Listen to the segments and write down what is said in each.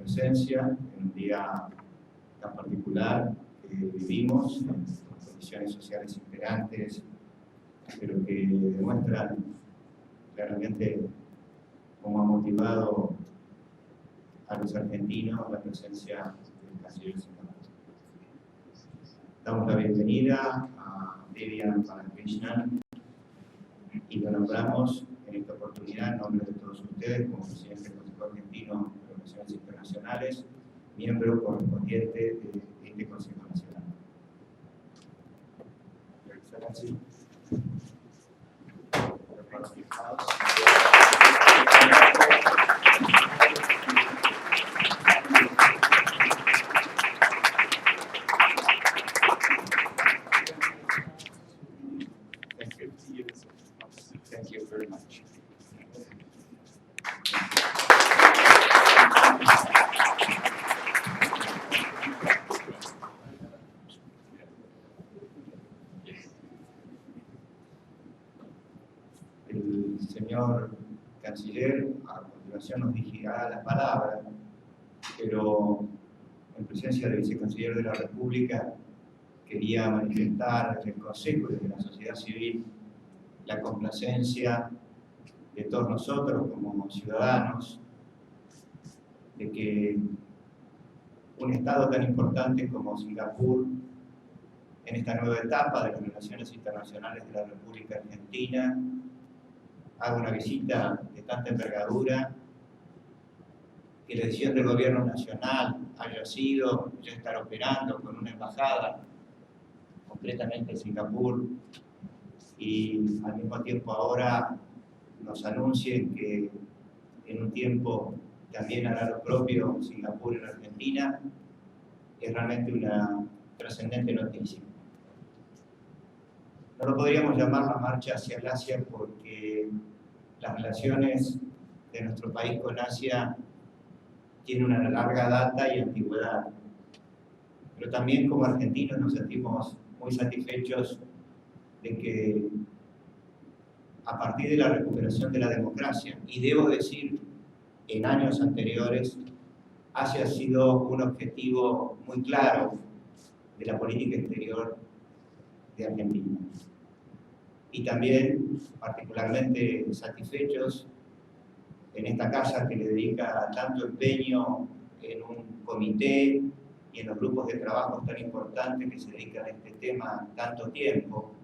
presencia en un día tan particular que vivimos, en condiciones sociales imperantes, pero que demuestran claramente cómo ha motivado a los argentinos la presencia del canciller de Singapur. Damos la bienvenida a Vivian Balakrishnan y lo nombramos en esta oportunidad en nombre de todos ustedes como presidente del Consejo Argentino de Relaciones Internacionales, miembro correspondiente de este Consejo Nacional. Thank you very much. El señor canciller a continuación nos dirigirá la palabra, pero en presencia del vicecanciller de la República quería manifestar desde el Consejo y desde la sociedad civil la complacencia de todos nosotros como ciudadanos de que un Estado tan importante como Singapur, en esta nueva etapa de las relaciones internacionales de la República Argentina, haga una visita de tanta envergadura, que la decisión del gobierno nacional haya sido ya estar operando con una embajada, concretamente en Singapur, y al mismo tiempo ahora nos anuncien que en un tiempo también hará lo propio Singapur en Argentina, es realmente una trascendente noticia. No lo podríamos llamar la marcha hacia el Asia porque las relaciones de nuestro país con Asia tienen una larga data y antigüedad, pero también como argentinos nos sentimos muy satisfechos de que a partir de la recuperación de la democracia, y debo decir, en años anteriores, Asia ha sido un objetivo muy claro de la política exterior de Argentina. Y también particularmente satisfechos en esta casa que le dedica tanto empeño en un comité y en los grupos de trabajo tan importantes que se dedican a este tema tanto tiempo,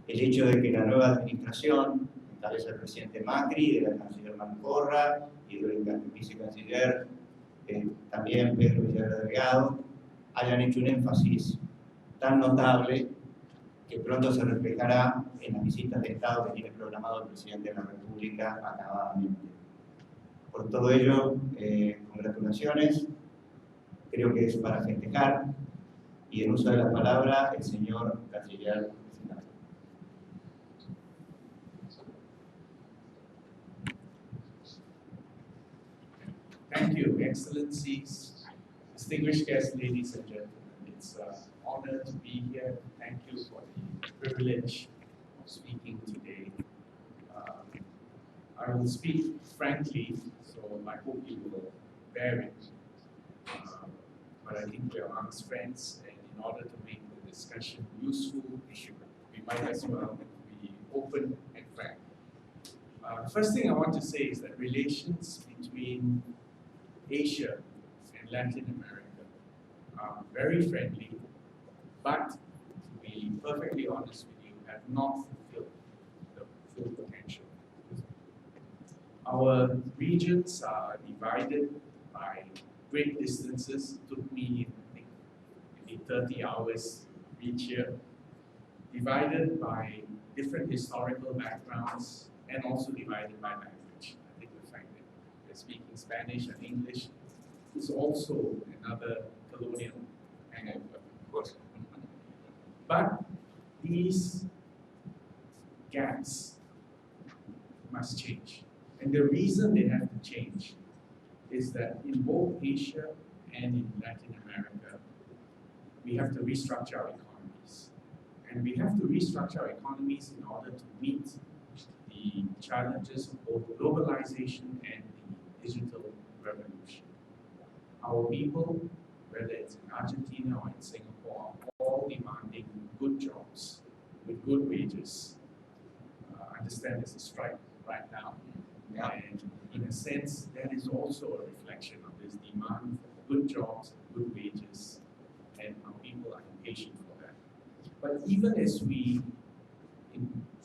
el hecho de que la nueva administración, en cabeza del presidente Macri, de la canciller Mancorra y del vicecanciller también Pedro Delgado, hayan hecho un énfasis tan notable que pronto se reflejará en las visitas de Estado que tiene programado el presidente de la República acabadamente. Por todo ello, congratulaciones, creo que es para festejar, y en uso de la palabra el señor canciller. Thank you, Excellencies, distinguished guests, ladies and gentlemen. It's an honor to be here. Thank you for the privilege of speaking today. I will speak frankly, so I hope you will bear it. But I think we are amongst friends, and in order to make the discussion useful, we might as well be open and frank. The first thing I want to say is that relations between Asia and Latin America are very friendly, but to be perfectly honest with you, have not fulfilled the full potential. Our regions are divided by great distances. It took me, I think, maybe 30 hours to reach here. Divided by different historical backgrounds and also divided by language. I think the fact that we're speaking Spanish and English is also another colonial hangover, of course. But these gaps must change. And the reason they have to change is that in both Asia and in Latin America, we have to restructure our economies. And we have to restructure our economies in order to meet the challenges of both globalization and the digital revolution. Our people, whether it's in Argentina or in Singapore, are all demanding good jobs with good wages. I understand there's a strike right now. Yeah. And in a sense, that is also a reflection of this demand for good jobs, good wages, and our people are impatient for that. But even as we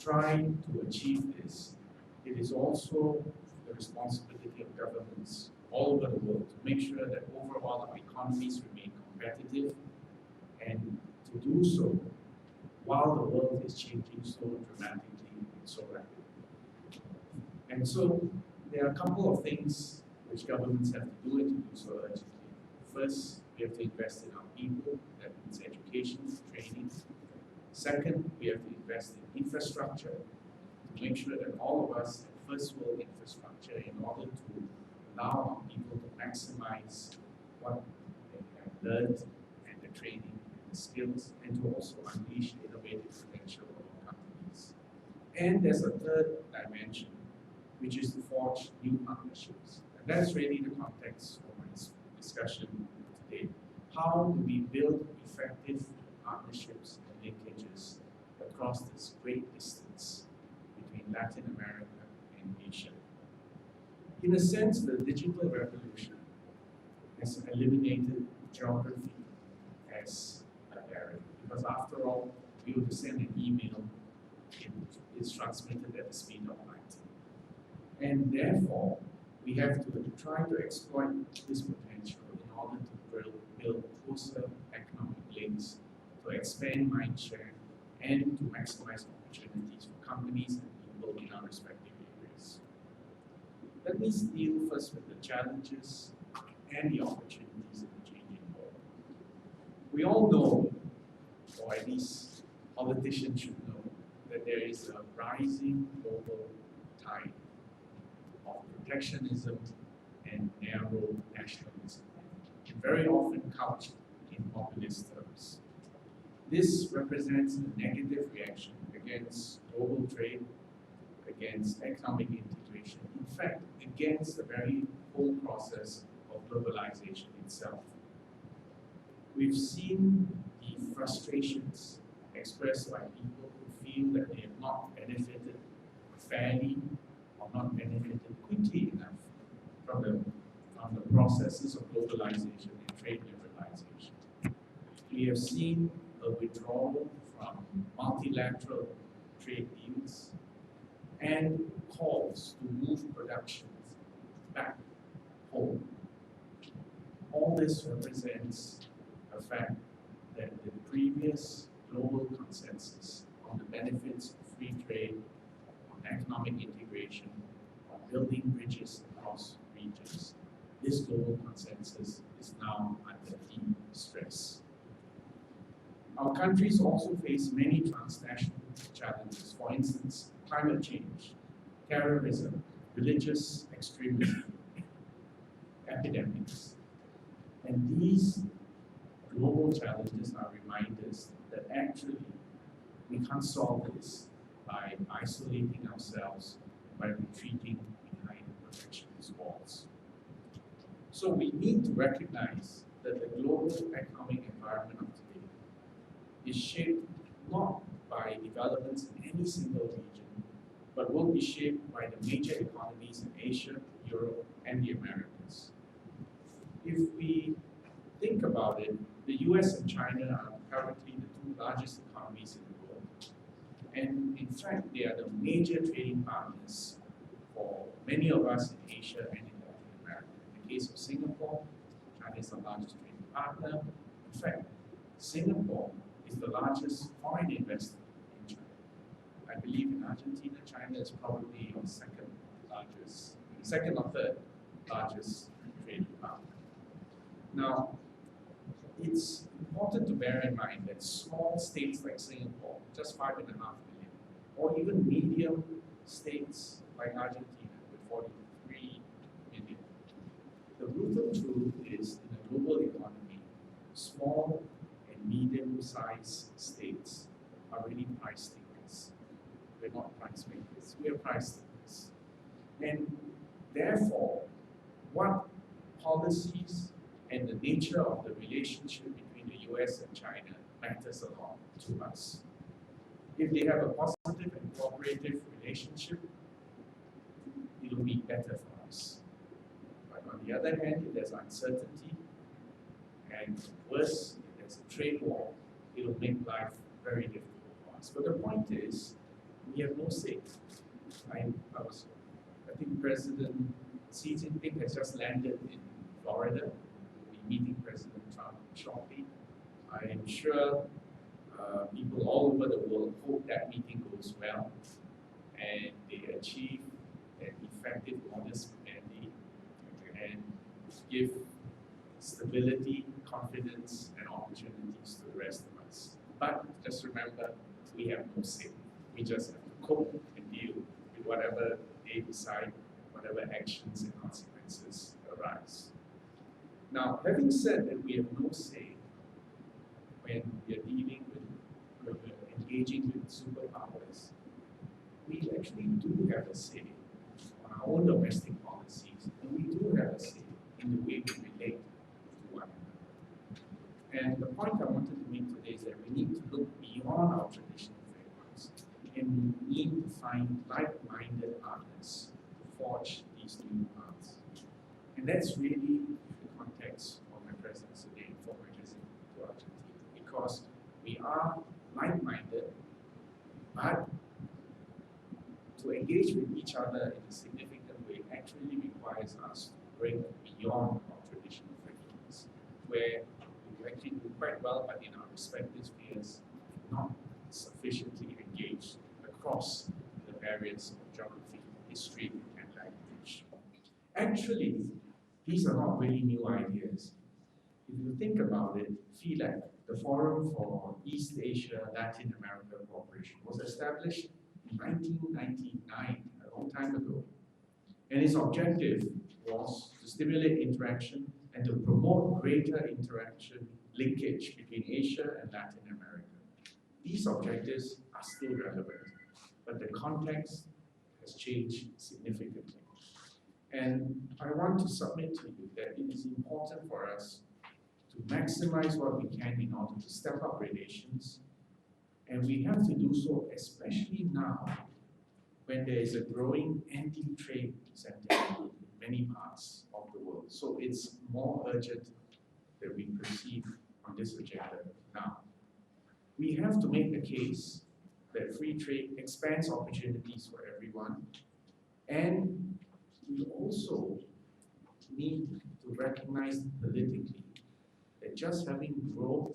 try to achieve this, it is also the responsibility of governments all over the world to make sure that overall our economies remain competitive, and to do so while the world is changing so dramatically and so rapidly. And so there are a couple of things which governments have to do and to do so urgently. First, we have to invest in our people, that means education, training. Second, we have to invest in infrastructure to make sure that all of us have first world infrastructure in order to allow our people to maximize what they have learned and the training and the skills, and to also unleash innovative potential of our companies. And there's a third dimension, which is to forge new partnerships. And that's really the context for my discussion today. How do we build effective partnerships and linkages across this great distance between Latin America and Asia? In a sense, the digital revolution has eliminated geography as a barrier, because after all, we would send an email, it is transmitted at the speed of light. And therefore, we have to try to exploit this potential in order to build closer economic links, to expand mindshare, and to maximize opportunities for companies and people in our respective areas. Let me deal first with the challenges and the opportunities in the changing world. We all know, or at least politicians should know, that there is a rising global tide of protectionism and narrow nationalism, and very often couched in populist terms. This represents a negative reaction against global trade, against economic integration, in fact, against the very whole process of globalization itself. We've seen the frustrations expressed by people who feel that they have not benefited fairly or not benefited quickly enough from the processes of globalization and trade liberalization. We have seen a withdrawal from multilateral trade deals and calls to move productions back home. All this represents a fact that the previous global consensus on the benefits of free trade, on economic integration, on building bridges across regions, this global consensus is now under deep stress. Our countries also face many transnational challenges, for instance, climate change, terrorism, religious extremism, epidemics. And these global challenges are reminders that actually we can't solve this by isolating ourselves, by retreating behind protectionist walls. So we need to recognize that the global economic environment of today is shaped not by developments in any single region, but will be shaped by the major economies in Asia, Europe, and the Americas. If we think about it, the US and China are currently the two largest economies in the world. And in fact, they are the major trading partners for many of us in Asia and in Latin America. In the case of Singapore, China is the largest trading partner. In fact, Singapore is the largest foreign investor in China. I believe in Argentina, China is probably our second or third largest trading partner. Now, it's important to bear in mind that small states like Singapore, just 5.5 million, or even medium states like Argentina with 43 million. The brutal truth is, in a global economy, small and medium-sized states are really price takers. We're not price makers, we're price takers. And therefore, what policies and nature of the relationship between the US and China matters a lot to us. If they have a positive and cooperative relationship, it will be better for us. But on the other hand, if there's uncertainty, and worse, if there's a trade war, it will make life very difficult for us. But the point is, we have no say. I think President Xi Jinping has just landed in Florida. We'll be meeting President Trump shortly. I am sure people all over the world hope that meeting goes well and they achieve an effective, honest mandate and give stability, confidence, and opportunities to the rest of us. But just remember, we have no say. We just have to cope and deal with whatever they decide, whatever actions and consequences arise. Now, having said that we have no say when we are dealing with, engaging with superpowers, we actually do have a say on our own domestic policies, and we do have a say in the way we relate to one another. And the point I wanted to make today is that we need to look beyond our traditional frameworks, and we need to find like-minded partners to forge these new paths. And that's really the context of my presence today for my visit to Argentina, because we are like-minded, but to engage with each other in a significant way actually requires us to break beyond our traditional frameworks, where we actually do quite well, but in our respective spheres, not sufficiently engaged across the barriers of geography, history, and language. Actually, these are not really new ideas. If you think about it, FILAC, the Forum for East Asia Latin America Cooperation, was established in 1999, a long time ago. And its objective was to stimulate interaction and to promote greater interaction linkage between Asia and Latin America. These objectives are still relevant, but the context has changed significantly. And I want to submit to you that it is important for us to maximize what we can in order to step up relations. And we have to do so especially now when there is a growing anti-trade sentiment in many parts of the world. So it's more urgent that we proceed on this agenda now. We have to make the case that free trade expands opportunities for everyone, and we also need to recognize politically that just having growth,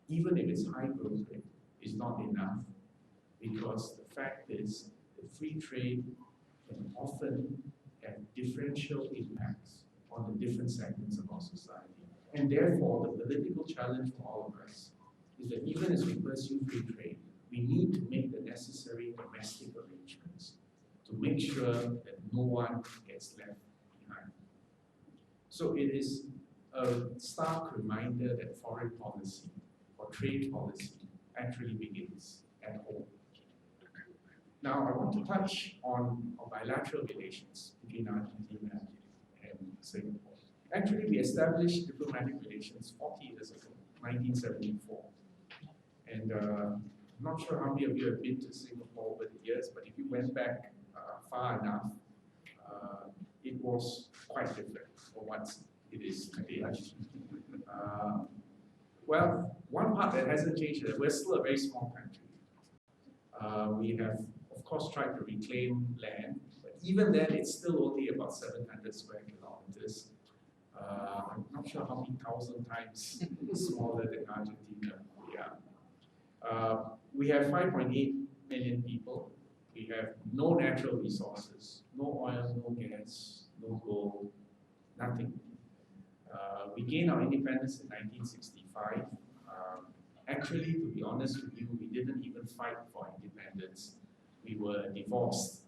even if it's high growth rate, is not enough, because the fact is that free trade can often have differential impacts on the different segments of our society. And therefore, the political challenge for all of us is that even as we pursue free trade, we need to make the necessary domestic arrangements to make sure that no one gets left behind. So it is a stark reminder that foreign policy or trade policy actually begins at home. Now, I want to touch on our bilateral relations between Argentina and Singapore. Actually, we established diplomatic relations 40 years ago, 1974. And I'm not sure how many of you have been to Singapore over the years, but if you went back far enough, it was quite different from what it is today. Well, one part that hasn't changed is that we're still a very small country. We have, of course, tried to reclaim land, but even then, it's still only about 700 square kilometers. I'm not sure how many thousand times smaller than Argentina we are. We have 5.8 million people. We have no natural resources, no oil, no gas, no gold, nothing. We gained our independence in 1965. Actually, to be honest with you, we didn't even fight for independence. We were divorced.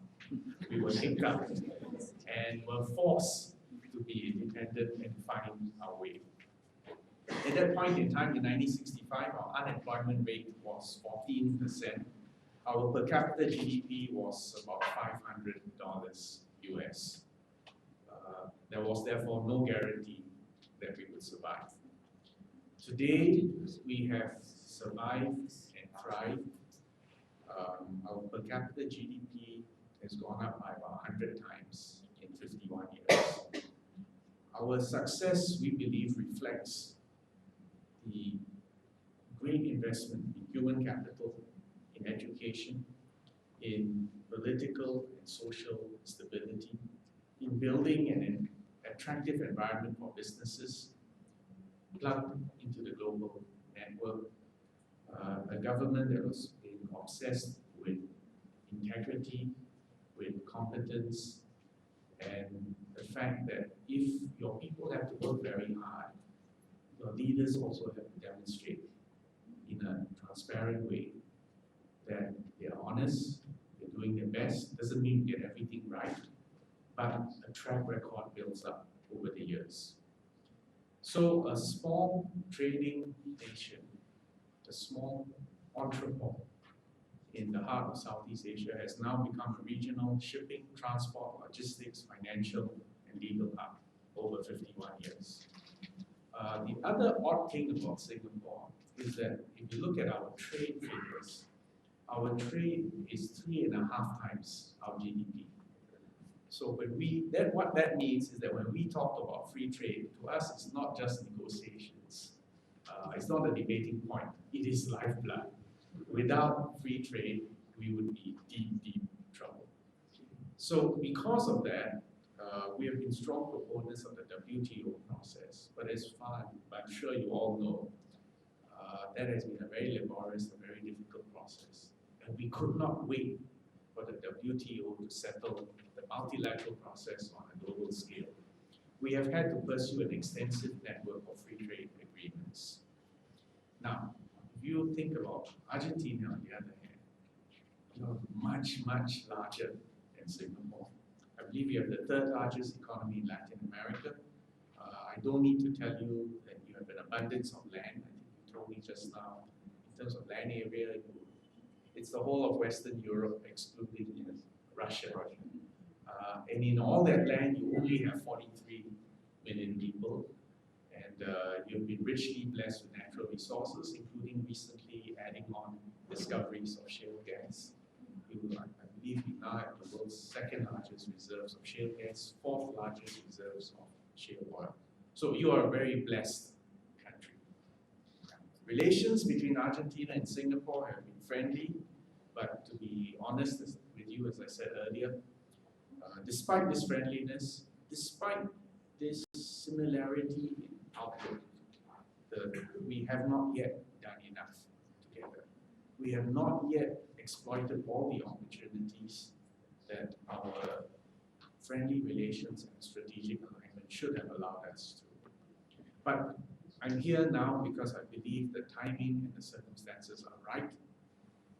We were kicked out and were forced to be independent and find our way. At that point in time, in 1965, our unemployment rate was 14%. Our per capita GDP was about $500 US. There was therefore no guarantee that we would would survive. Today, we have survived and thrived. Our per capita GDP has gone up by about 100 times in 51 years. Our success, we believe, reflects the great investment in human capital, in education, in political and social stability, in building an attractive environment for businesses, plugged into the global network, a government that was being obsessed with integrity, with competence, and the fact that if your people have to work very hard, your leaders also have to demonstrate in a transparent way that they are honest, they're doing their best. Doesn't mean you get everything right, but a track record builds up over the years. So a small trading nation, a small entrepôt in the heart of Southeast Asia has now become a regional shipping, transport, logistics, financial, and legal hub over 51 years. The other odd thing about Singapore is that if you look at our trade figures, our trade is 3.5 times our GDP. So what that means is that when we talk about free trade, to us it's not just negotiations. It's not a debating point. It is lifeblood. Without free trade, we would be in deep trouble. So because of that, we have been strong proponents of the WTO process. But as far, I'm sure you all know, that has been a very laborious and very difficult process. And we could not wait for the WTO to settle the multilateral process on a global scale. We have had to pursue an extensive network of free trade agreements. Now, if you think about Argentina, on the other hand, much, much larger than Singapore. I believe we have the third largest economy in Latin America. I don't need to tell you that you have an abundance of land. I think you told me just now, in terms of land area, it's the whole of Western Europe, excluding Russia. And in all that land, you only have 43 million people. And you've been richly blessed with natural resources, including recently adding on discoveries of shale gas. I believe we now have the world's second largest reserves of shale gas, fourth largest reserves of shale oil. So you are a very blessed country. Relations between Argentina and Singapore have been friendly, but to be honest with you, as I said earlier, despite this friendliness, despite this similarity in outlook, we have not yet done enough together. We have not yet exploited all the opportunities that our friendly relations and strategic alignment should have allowed us to. But I'm here now because I believe the timing and the circumstances are right,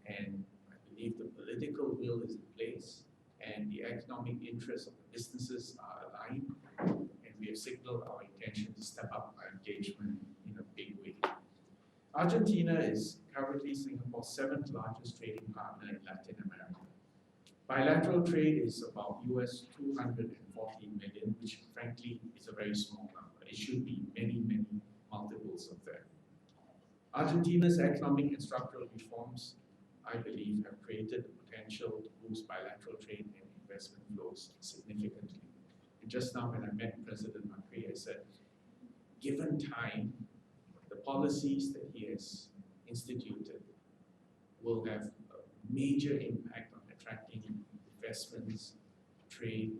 and I believe the political will is in place, and the economic interests of the businesses are aligned, and we have signaled our intention to step up our engagement in a big way. Argentina is currently Singapore's 7th largest trading partner in Latin America. Bilateral trade is about US 240 million, which frankly is a very small number. It should be many, many multiples of that. Argentina's economic and structural reforms, I believe, have created the potential to boost bilateral trade and investment flows significantly. And just now when I met President Macri, I said, given time, the policies that he has instituted will have a major impact on attracting investments, trade,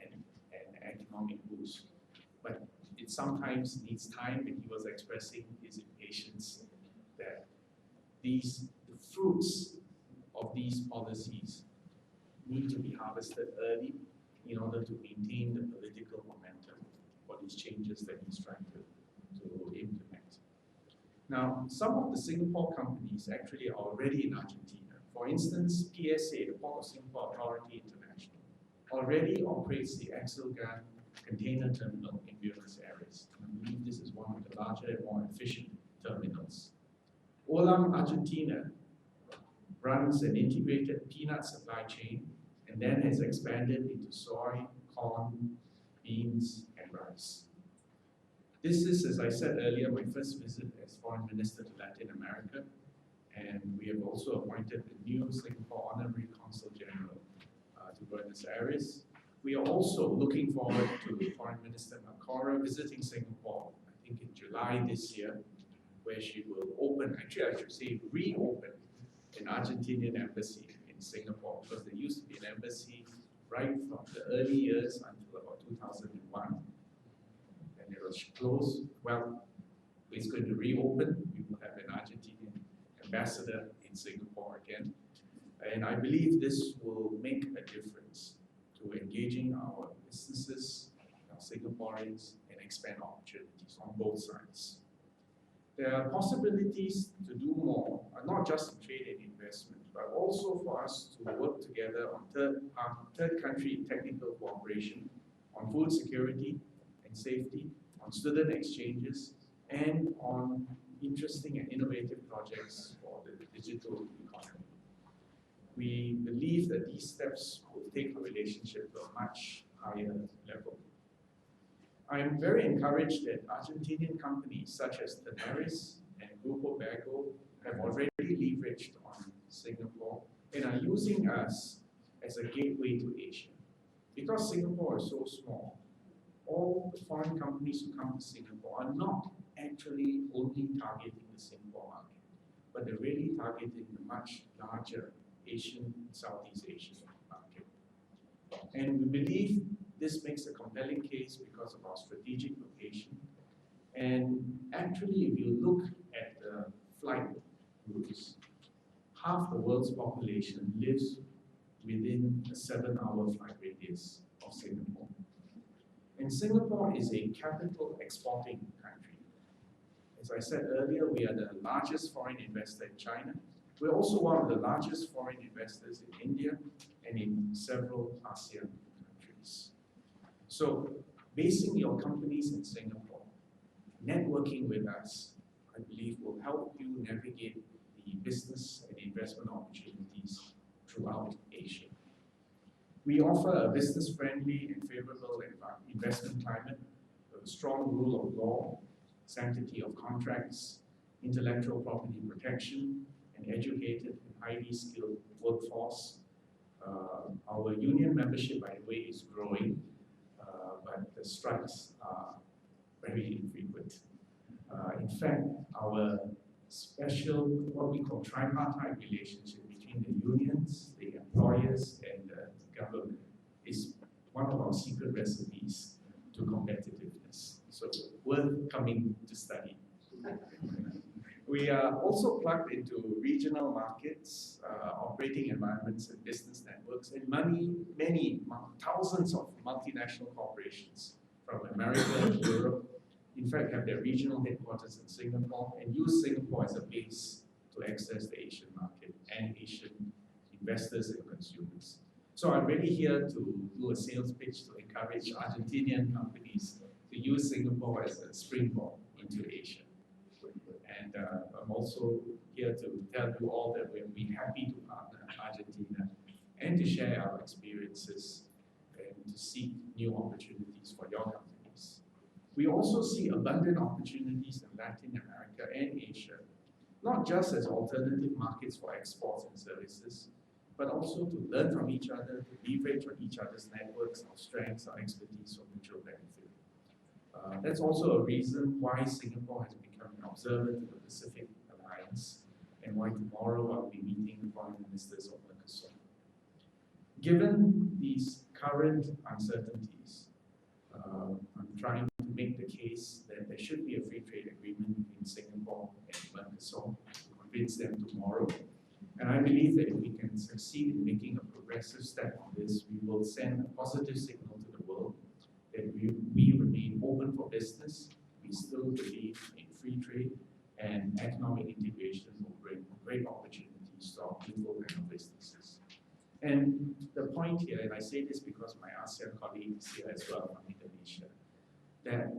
and economic boost. But it sometimes needs time, and he was expressing his impatience that the fruits of these policies need to be harvested early in order to maintain the political momentum for these changes that he's trying to implement. Now, some of the Singapore companies actually are already in Argentina. For instance, PSA, the Port of Singapore Authority International, already operates the Axelgan container terminal in Buenos Aires. I believe this is one of the larger and more efficient terminals. Olam Argentina runs an integrated peanut supply chain and then has expanded into soy, corn, beans, and rice. This is, as I said earlier, my first visit as Foreign Minister to Latin America, and we have also appointed the new Singapore Honorary Consul General to Buenos Aires. We are also looking forward to Foreign Minister Makora visiting Singapore, I think in July this year, where she will open, actually I should say reopen, an Argentinian embassy in Singapore, because there used to be an embassy right from the early years until about 2001. And it was closed. Well, it's going to reopen. We will have an Argentinian ambassador in Singapore again. And I believe this will make a difference to engaging our businesses, our Singaporeans, and expand opportunities on both sides. There are possibilities to do more, not just in trade and investment, but also for us to work together on third country technical cooperation, on food security and safety, on student exchanges, and on interesting and innovative projects for the digital economy. We believe that these steps will take the relationship to a much higher level. I am very encouraged that Argentinian companies such as Tenaris and Grupo Bergo have already leveraged on Singapore and are using us as a gateway to Asia. Because Singapore is so small, all the foreign companies who come to Singapore are not actually only targeting the Singapore market, but they're really targeting the much larger Asian, Southeast Asian market. And we believe this makes a compelling case because of our strategic location. And actually, if you look at the flight routes, half the world's population lives within a 7-hour flight radius of Singapore. And Singapore is a capital exporting country. As I said earlier, we are the largest foreign investor in China. We're also one of the largest foreign investors in India and in several ASEAN countries. So, basing your companies in Singapore, networking with us, I believe will help you navigate the business and investment opportunities throughout Asia. We offer a business-friendly and favorable investment climate with a strong rule of law, sanctity of contracts, intellectual property protection, an educated and highly skilled workforce. Our union membership, by the way, is growing, but the strikes are very infrequent. In fact, our special, what we call tripartite relationship between the unions, the employers, and the government is one of our secret recipes to competitiveness. So worth coming to study. We are also plugged into regional markets, operating environments and business networks, and many thousands of multinational corporations from America, Europe, in fact have their regional headquarters in Singapore and use Singapore as a base to access the Asian market and Asian investors and consumers. So I'm really here to do a sales pitch to encourage Argentinian companies to use Singapore as a springboard into Asia. And I'm also here to tell you all that we'll be happy to partner Argentina and to share our experiences and to seek new opportunities for your companies. We also see abundant opportunities in Latin America and Asia, not just as alternative markets for exports and services, but also to learn from each other, to leverage on each other's networks, our strengths, our expertise for mutual benefit. That's also a reason why Singapore has become an observer to the Pacific Alliance and why tomorrow I'll be meeting the foreign ministers of Mercosur. Given these current uncertainties, I'm trying to make the case that there should be a free trade agreement between Singapore and Mercosur to convince them tomorrow. And I believe that if we can succeed in making a progressive step on this, we will send a positive signal to the world that we remain open for business. We still believe in free trade, and economic integration will bring great opportunities to our people and our businesses. And the point here, and I say this because my ASEAN colleague is here as well from Indonesia, that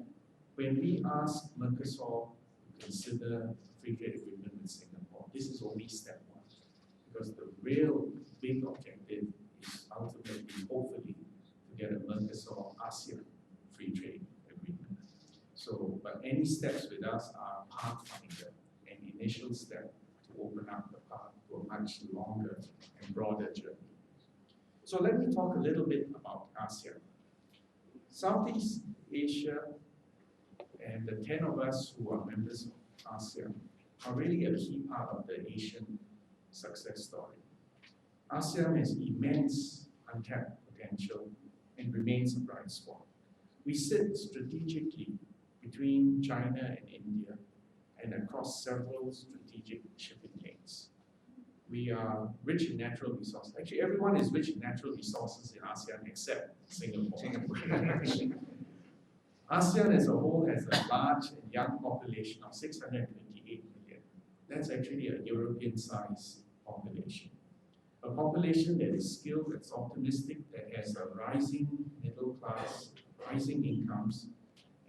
when we ask Mercosur to consider a free trade agreement with Singapore, this is only step one. Because the real big objective is ultimately, hopefully, to get a Mercosur-ASEAN free trade agreement. So, but any steps with us are pathfinder, an initial step to open up the path to a much longer and broader journey. So let me talk a little bit about ASEAN. Southeast Asia and the 10 of us who are members of ASEAN are really a key part of the Asian success story. ASEAN has immense untapped potential and remains a bright spot. We sit strategically between China and India and across several strategic shipping lanes. We are rich in natural resources. Actually, everyone is rich in natural resources in ASEAN except Singapore. ASEAN as a whole has a large and young population of 628 million. That's actually a European-sized population. A population that is skilled, that's optimistic, that has a rising middle class, rising incomes,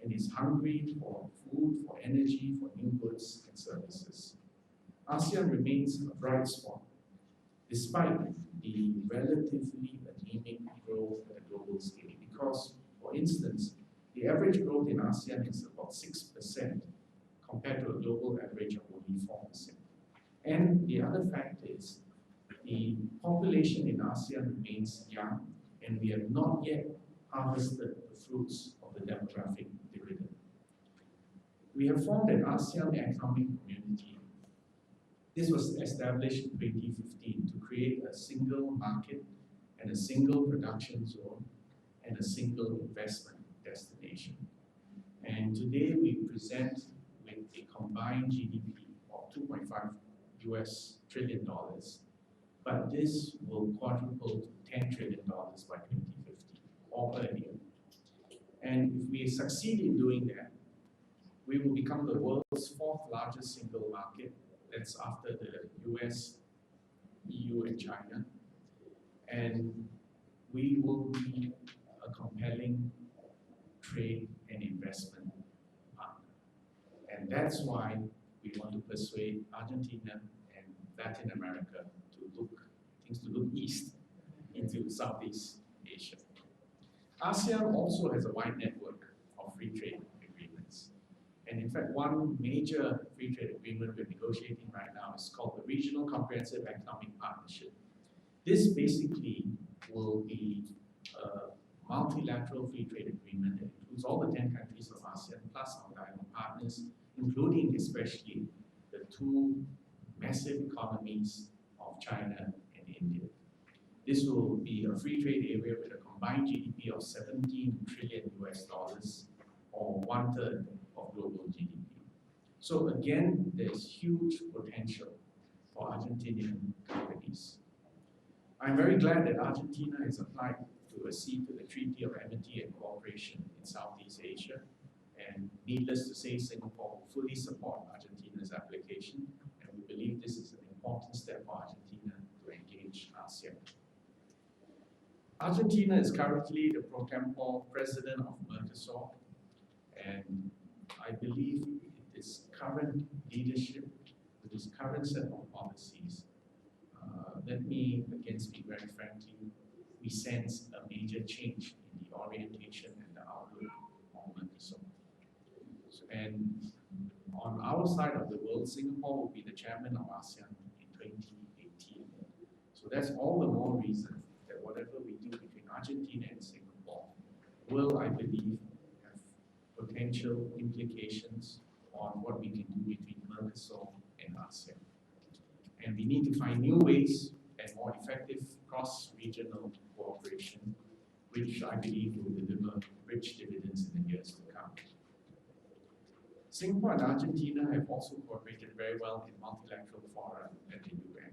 and is hungry for food, for energy, for new goods and services. ASEAN remains a bright spot, despite the relatively anemic growth at a global scale. Because, for instance, the average growth in ASEAN is about 6% compared to a global average of only 4%. And the other fact is, the population in ASEAN remains young, and we have not yet harvested the fruits of the demographic dividend. We have formed an ASEAN economic community. This was established in 2015 to create a single market and a single production zone and a single investment destination. And today we present with a combined GDP of $2.5 trillion, but this will quadruple to $10 trillion by 2050 or earlier. And if we succeed in doing that, we will become the world's fourth largest single market. That's after the US, EU, and China. And we will be a compelling trade and investment partner. And that's why we want to persuade Argentina and Latin America to look east into Southeast Asia. ASEAN also has a wide network of free trade agreements. And in fact, one major free trade agreement we're negotiating right now is called the Regional Comprehensive Economic Partnership. This basically will be a multilateral free trade agreement that includes all the 10 countries of ASEAN plus our dialogue partners, including especially the two massive economies of China and India. This will be a free trade area with a combined GDP of $17 trillion, or 1/3 of global GDP. So again, there's huge potential for Argentinian companies. I'm very glad that Argentina has applied to accede to the Treaty of Amity and Cooperation in Southeast Asia. And needless to say, Singapore will fully support Argentina's application, and we believe this is an important step for Argentina to engage ASEAN. Argentina is currently the pro tempore president of Mercosur, and I believe with its current leadership, with its current set of policies, let me again speak very frankly, we sense a major change in the orientation and the outlook of Mercosur. And on our side of the world, Singapore will be the chairman of ASEAN in 2018. So that's all the more reason that whatever we do between Argentina and Singapore will, I believe, have potential implications on what we can do between Mercosur and ASEAN. And we need to find new ways and more effective cross-regional cooperation, which I believe will deliver rich dividends in the years to come. Singapore and Argentina have also cooperated very well in multilateral fora at the UN.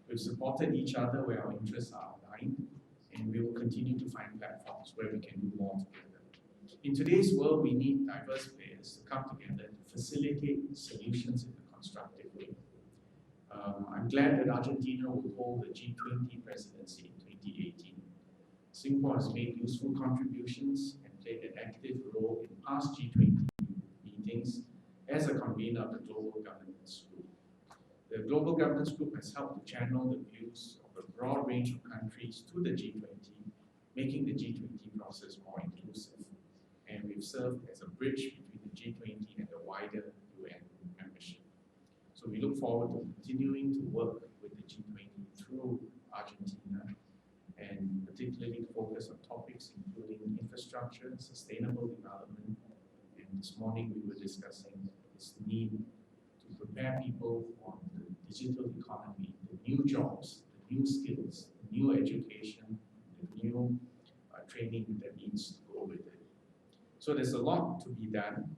We've supported each other where our interests are aligned, and we will continue to find platforms where we can do more together. In today's world, we need diverse players to come together to facilitate solutions in a constructive way. I'm glad that Argentina will hold the G20 presidency in 2018. Singapore has made useful contributions and played an active role in past G20 meetings as a convener of the Global Governance Group. The Global Governance Group has helped to channel the views of a broad range of countries to the G20, making the G20 process more inclusive. And we've served as a bridge between G20 and the wider UN membership. So we look forward to continuing to work with the G20 through Argentina, and particularly focus on topics including infrastructure, sustainable development, and this morning we were discussing this need to prepare people for the digital economy, the new jobs, the new skills, the new education, the new training that needs to go with it. So there's a lot to be done,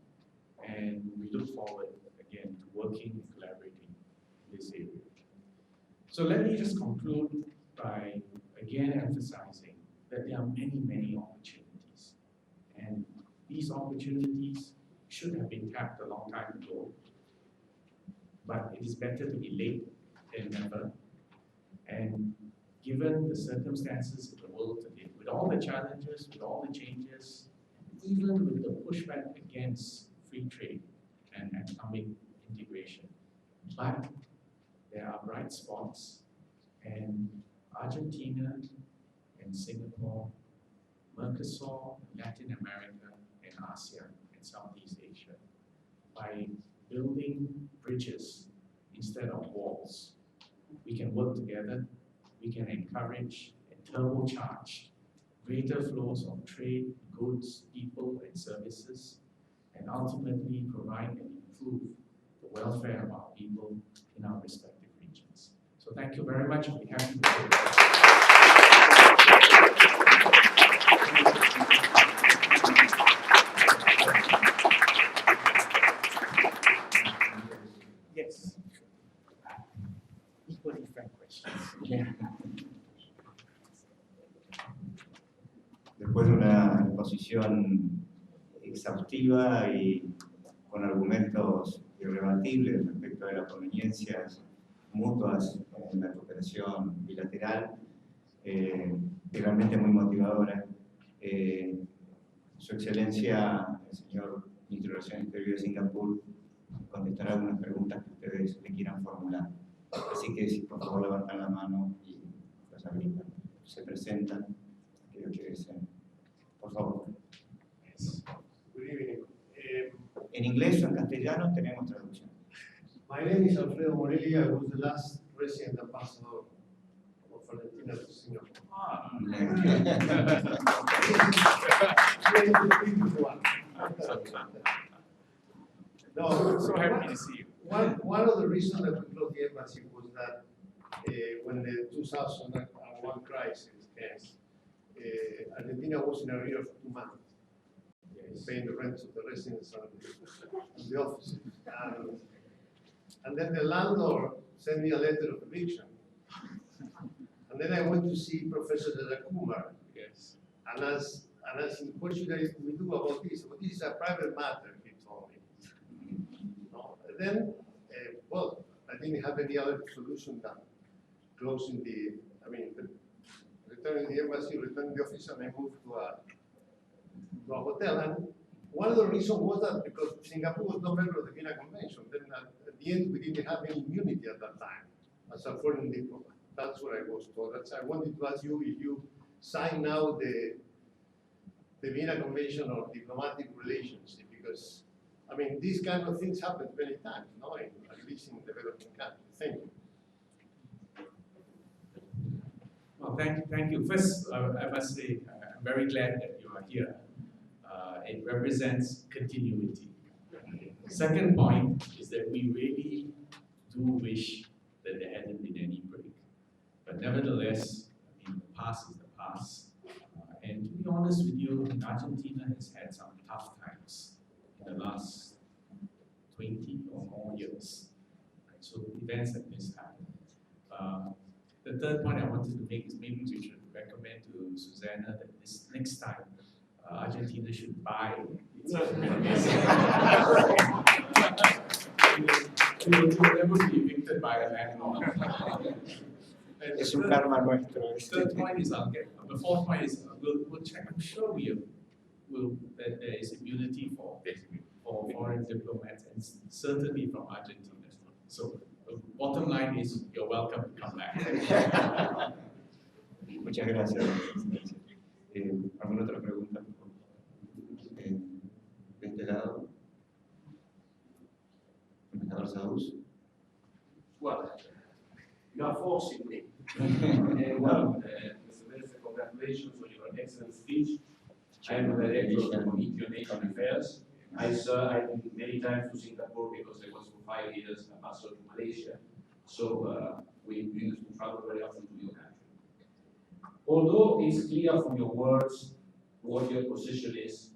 and we look forward again to working and collaborating in this area. So let me just conclude by again emphasizing that there are many, many opportunities. And these opportunities should have been tapped a long time ago. But it is better to be late than never. And given the circumstances in the world today, with all the challenges, with all the changes, even with the pushback against free trade and economic integration, but there are bright spots, and Argentina and Singapore, Mercosur, Latin America, and ASEAN and Southeast Asia, by building bridges instead of walls, we can work together, we can encourage and turbocharge greater flows of trade, goods, people, and services, and ultimately provide and improve the welfare of our people in our respective regions. So thank you very much. I'll be happy to take Yes. Equally frank questions. Yeah. Después de una exposición exhaustiva y con argumentos irrebatibles respecto de las conveniencias mutuas en la cooperación bilateral, realmente muy motivadora. Su Excelencia, el señor Ministro de Relaciones Exteriores de Singapur, contestará algunas preguntas que ustedes le quieran formular. Así que si por favor levantan la mano y los habilitan, se presentan, aquellos que deseen. Por favor. Good evening. En inglés o en castellano tenemos traducción. My name is Alfredo Morelli. I was the last resident ambassador of Argentina to Singapore. No, So happy to see you. One of the reasons that we closed the embassy was that when the 2001 crisis came, Argentina was in arrears for 2 months, paying the rents of the residents and the offices. And then the landlord sent me a letter of eviction. And then I went to see Professor Kumar. Yes. And asked him, what should we do about this? Well, this is a private matter, he told me. No? And then, well, I didn't have any other solution than closing returning the embassy, returning the office, and I moved to a hotel. And one of the reasons was that because Singapore was not a member of the Vienna Convention, then at the end we didn't have any immunity at that time as a foreign diplomat. That's what I was told. I wanted to ask you if you sign now the Vienna Convention on diplomatic relations, because these kind of things happen many times, no? At least in developing countries. Thank you. Well, thank you. First, I must say, I'm very glad that you are here. It represents continuity. Second point is that we really do wish that there hadn't been any break. But nevertheless, the past is the past. And to be honest with you, Argentina has had some tough times in the last 20 or more years. Right? So events like this happen. The third point I wanted to make is maybe we should recommend to Susanna that this next time Argentina should buy its we will never be evicted by a landlord. Es un karma nuestro. Third point is the fourth point is we'll check. I'm sure that there is immunity for foreign diplomats and certainly from Argentina. So the bottom line is you're welcome to come back. Muchas gracias. ¿Alguna otra pregunta? De este lado. forçados? Well, you are forcing me. Mr. Minister, congratulations on your excellent speech. I am the director of the Committee on Asian Affairs. I've been many times to Singapore because I was for 5 years ambassador to Malaysia. So we used to travel very often to your country. Although it's clear from your words what your position is,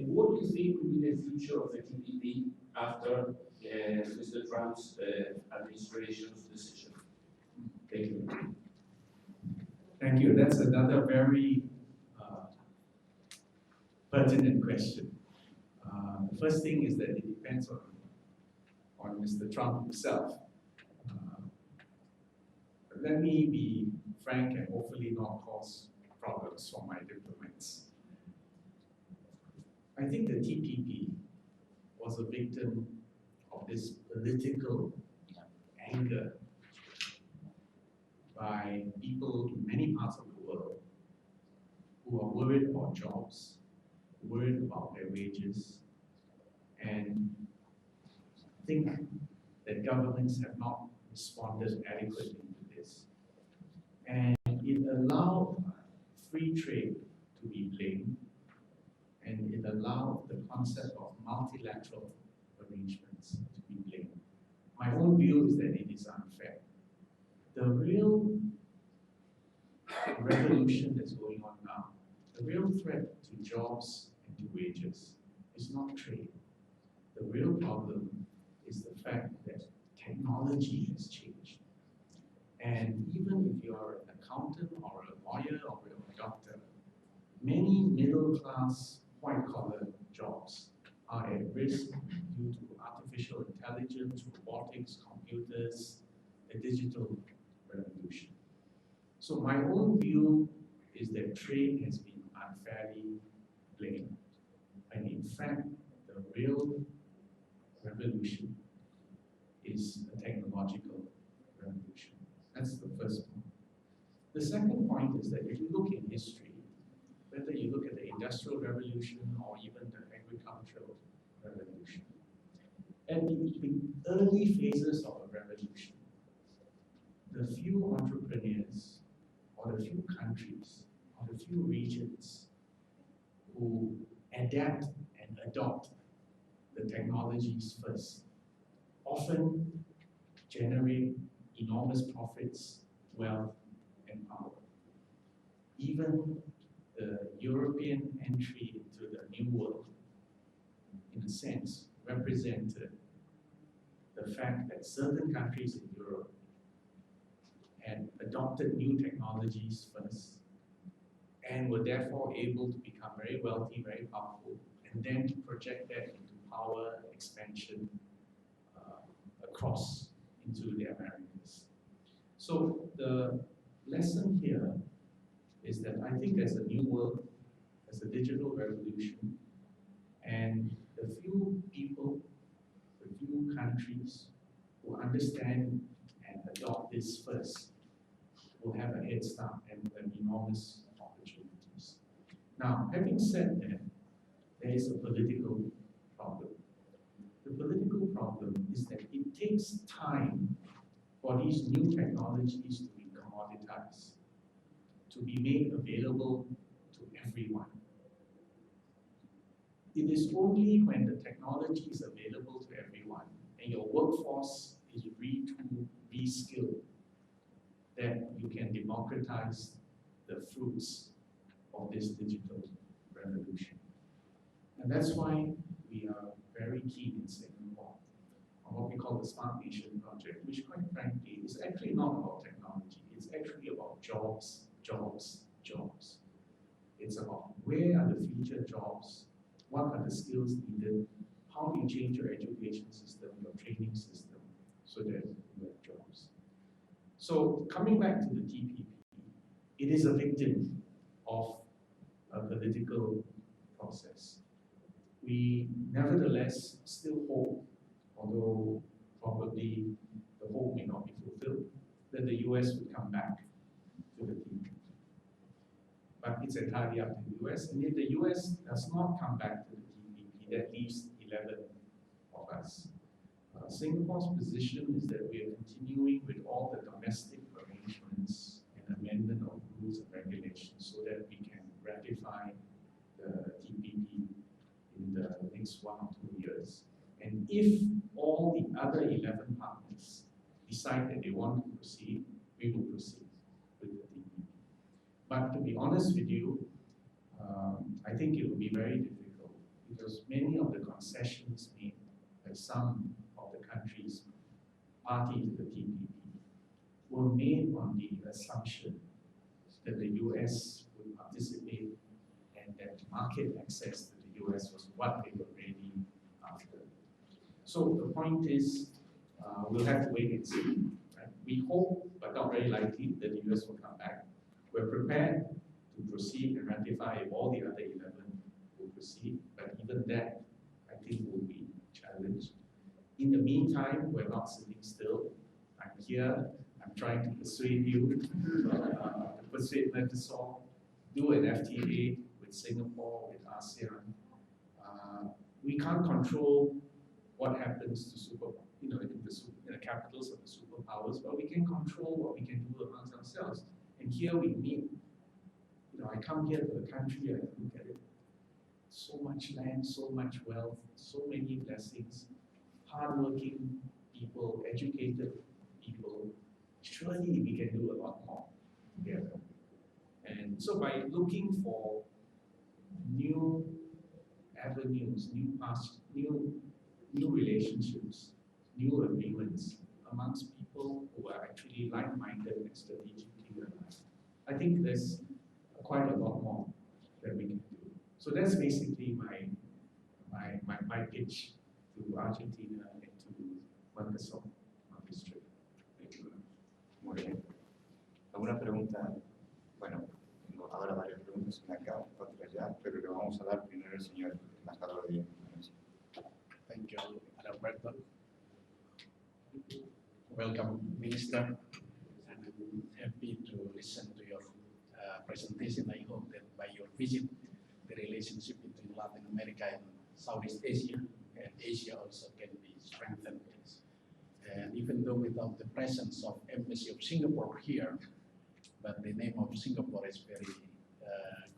what do you think will be the future of the TPP after Mr. Trump's administration's decision? Thank you. Thank you. That's another very pertinent question. The first thing is that it depends on Mr. Trump himself. But let me be frank and hopefully not cause problems for my diplomats. I think the TPP was a victim of this political anger by people in many parts of the world who are worried about jobs, worried about their wages, and think that governments have not responded adequately to this. And it allowed free trade to be blamed, and it allowed the concept of multilateral arrangements to be blamed. My own view is that it is unfair. The real revolution that's going on now, the real threat to jobs and to wages is not trade. The real problem is the fact that technology has changed. And even if you are an accountant or a lawyer or a doctor, many middle-class white-collar jobs are at risk due to artificial intelligence, robotics, computers, the digital revolution. So my own view is that trade has been unfairly blamed. And in fact, the real revolution is a technological revolution. That's the first point. The second point is that if you look in history, whether you look at the Industrial Revolution or even the Agricultural Revolution, at the early phases of a revolution, the few entrepreneurs or the few countries or the few regions who adapt and adopt the technologies first often generate enormous profits, wealth, and power. Even the European entry into the New World, in a sense, represented the fact that certain countries in Europe had adopted new technologies first and were therefore able to become very wealthy, very powerful, and then to project that into power expansion across into the Americas. So the lesson here is that I think there's a new world, there's a digital revolution, and the few people, the few countries who understand and adopt this first will have a head start and enormous opportunities. Now, having said that, there is a political problem. The political problem is that it takes time for these new technologies to be commoditized, to be made available to everyone. It is only when the technology is available to everyone and your workforce is retooled, reskilled, that you can democratize the fruits of this digital revolution. And that's why we are very keen in Singapore on what we call the Smart Nation project, which quite frankly is actually not about technology, it's actually about jobs, jobs, jobs. It's about where are the future jobs, what are the skills needed, how do you change your education system, your training system, so that you have jobs. So coming back to the TPP, it is a victim of a political process. We nevertheless still hope, although probably the hope may not be fulfilled, that the US would come back to the TPP. But it's entirely up to the US, and if the US does not come back to the TPP, that leaves 11 of us. Singapore's position is that we are continuing with all the domestic arrangements and amendment of rules and regulations so that we can ratify the TPP in the next 1 or 2 years. And if all the other 11 partners decide that they want to proceed, we will proceed with the TPP. But to be honest with you, I think it will be very difficult because many of the concessions made by some of the countries party to the TPP were made on the assumption that the US would participate and that market access to the US was what they were really after. So the point is, we'll have to wait and see. Right? We hope, but not very likely, that the US will come back. We're prepared to proceed and ratify if all the other 11 will proceed, but even that, I think, will be challenged. In the meantime, we're not sitting still. I'm here, I'm trying to persuade you, to persuade Mercosur, do an FTA with Singapore, with ASEAN. We can't control what happens to in the capitals of the superpowers, but we can control what we can do amongst ourselves. And here we meet. I come here to the country, I look at it. So much land, so much wealth, so many blessings, hardworking people, educated people. Surely we can do a lot more together. And so by looking for new avenues, new relationships, new agreements amongst people who are actually like-minded and strategically aligned, I think there's quite a lot more that we can do. So that's basically my pitch to Argentina and to Mercosur on this trip. Thank you. Muy bien. ¿Alguna pregunta? Bueno, tengo ahora varias preguntas, una acá, otra allá, pero le vamos a dar primero al señor embajador de Indonesia. Thank you, Alberto. Welcome, Minister. And I'm happy to listen to your presentation. I hope that by your visit, the relationship between Latin America and Southeast Asia and Asia also can be strengthened. And even though without the presence of Embassy of Singapore here, but the name of Singapore is very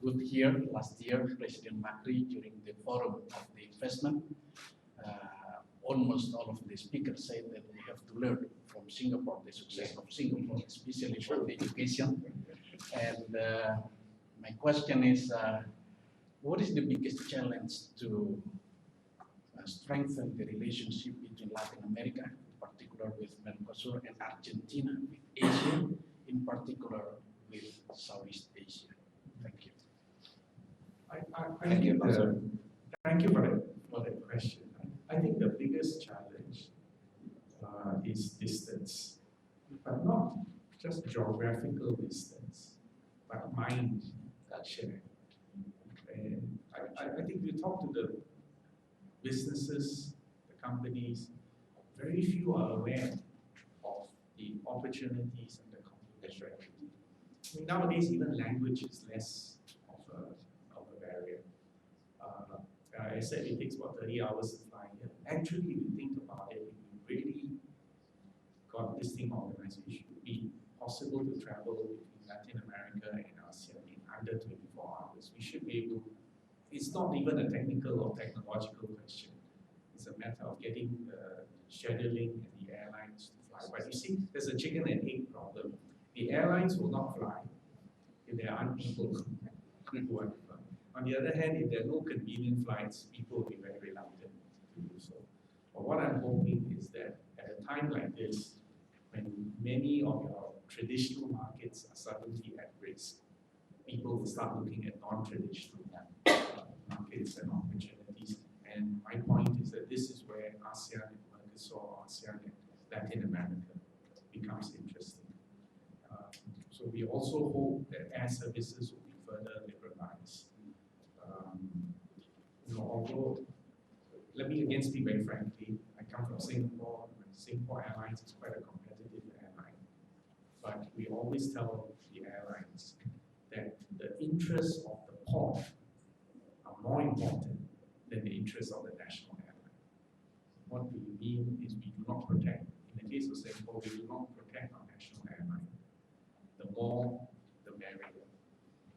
good here. Last year, President Macri, during the forum of the investment, almost all of the speakers said that we have to learn from Singapore, the success of Singapore, especially for the education. And my question is, what is the biggest challenge to strengthen the relationship between Latin America, in particular with Mercosur, and Argentina, with Asia, in particular with Southeast Asia? Thank you. Thank you for that question. I think the biggest challenge is distance, but not just geographical distance, but mind share. And I think we talk to the businesses, the companies, very few are aware of the opportunities and the complementarity. I mean, nowadays, even language is less of a barrier. I said it takes about 30 hours to fly here. Actually, if you think about it, if we really got this thing organized, it should be possible to travel between Latin America and ASEAN in under 24 hours. We should be able, it's not even a technical or technological question. It's a matter of getting scheduling and the airlines to fly. But you see, there's a chicken and egg problem. The airlines will not fly if there aren't people who want to fly. On the other hand, if there are no convenient flights, people will be very reluctant to do so. But what I'm hoping is that at a time like this, when many of your traditional markets are suddenly at risk, people will start looking at non-traditional markets and opportunities. And my point is that this is where ASEAN and Mercosur, ASEAN and Latin America becomes interesting. So we also hope that air services will be further liberalized. Although, let me again speak very frankly, I come from Singapore. Singapore Airlines is quite a competitive airline. But we always tell the airlines that the interests of the port are more important than the interests of the national airline. What what we mean is we do not protect. In the case of Singapore, we do not protect our national airline. The more, the merrier.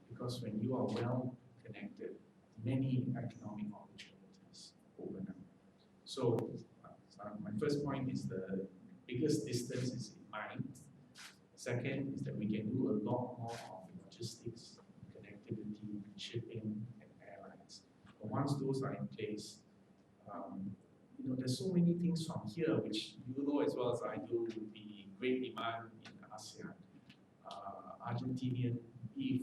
Because when you are well connected, many economic opportunities open up. So, my first point is the biggest distance is in mind. Second is that we can do a lot more of logistics, connectivity, shipping, and airlines. But once those are in place, there's so many things from here which you know as well as I do would be great demand in ASEAN. Argentinian beef,